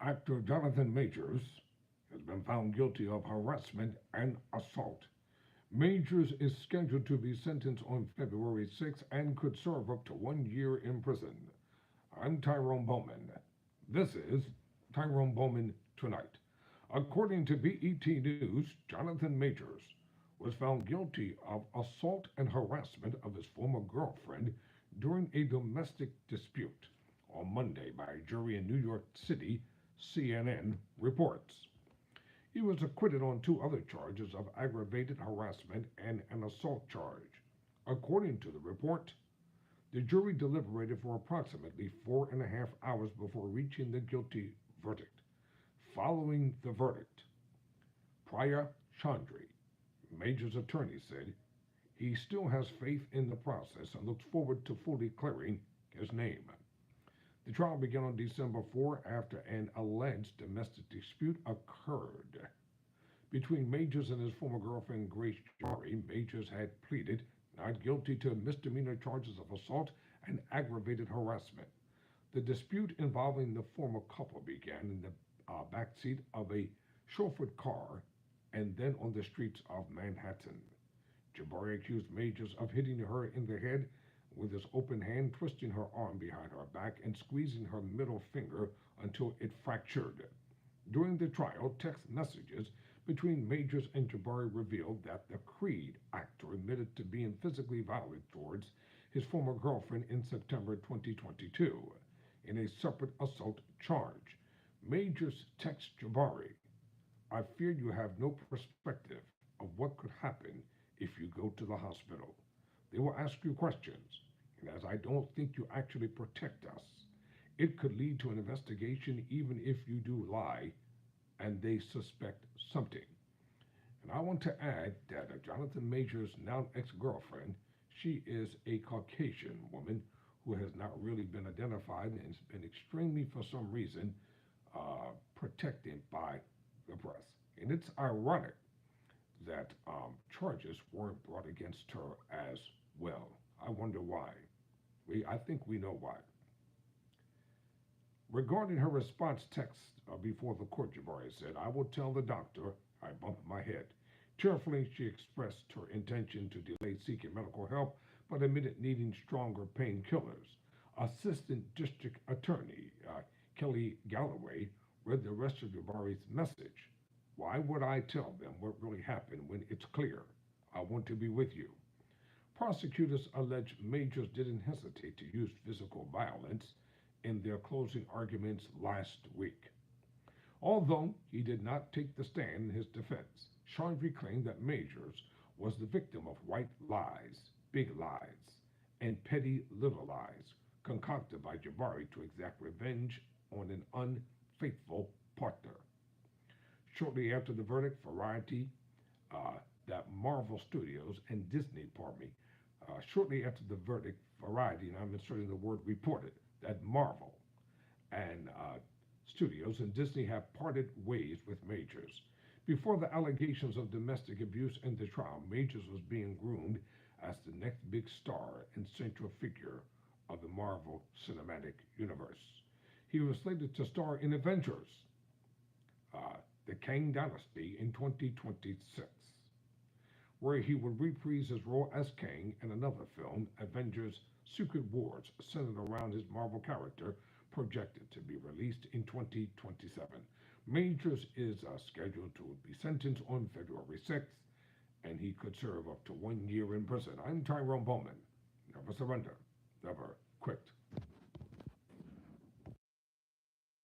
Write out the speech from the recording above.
Actor Jonathan Majors has been found guilty of harassment and assault. Majors is scheduled to be sentenced on February 6th and could serve up to 1 year in prison. I'm Tyrone Bowman. This is Tyrone Bowman Tonight. According to BET News, Jonathan Majors was found guilty of assault and harassment of his former girlfriend during a domestic dispute on Monday by a jury in New York City, CNN reports. He was acquitted on two other charges of aggravated harassment and an assault charge. According to the report, the jury deliberated for approximately 4.5 hours before reaching the guilty verdict. Following the verdict, Priya Chandri, Major's attorney, said he still has faith in the process and looks forward to fully clearing his name. The trial began on December 4 after an alleged domestic dispute occurred between Majors and his former girlfriend Grace Jari. Majors had pleaded not guilty to misdemeanor charges of assault and aggravated harassment. The dispute involving the former couple began in the backseat of a chauffeured car and then on the streets of Manhattan. Jabari accused Majors of hitting her in the head with his open hand, twisting her arm behind her back, and squeezing her middle finger until it fractured. During the trial, text messages between Majors and Jabari revealed that the Creed actor admitted to being physically violent towards his former girlfriend in September 2022 in a separate assault charge. Majors text Jabari, "I fear you have no perspective of what could happen if you go to the hospital. They will ask you questions, and as I don't think you actually protect us, it could lead to an investigation even if you do lie and they suspect something." And I want to add that Jonathan Majors' now ex-girlfriend, she is a Caucasian woman who has not really been identified and has been extremely, for some reason, protected by the press. And it's ironic that charges weren't brought against her as well. I wonder why. I think we know why. Regarding her response text before the court, Jabari said, "I will tell the doctor I bumped my head." Tearfully, she expressed her intention to delay seeking medical help, but admitted needing stronger painkillers. Assistant District Attorney Kelly Galloway read the rest of Jabari's message. "Why would I tell them what really happened when it's clear? I want to be with you." Prosecutors allege Majors didn't hesitate to use physical violence in their closing arguments last week. Although he did not take the stand in his defense, Chandri claimed that Majors was the victim of white lies, big lies, and petty little lies concocted by Jabari to exact revenge on an unfaithful partner. Shortly after the verdict, Variety, that Marvel Studios and Disney, shortly after the verdict, Variety, and I'm inserting the word reported, that Marvel and Studios and Disney have parted ways with Majors. Before the allegations of domestic abuse in the trial, Majors was being groomed as the next big star and central figure of the Marvel Cinematic Universe. He was slated to star in Avengers, the Kang Dynasty, in 2026, where he would reprise his role as Kang in another film, Avengers Secret Wars, centered around his Marvel character, projected to be released in 2027. Majors is scheduled to be sentenced on February 6th, and he could serve up to 1 year in prison. I'm Tyrone Bowman. Never surrender, never quit.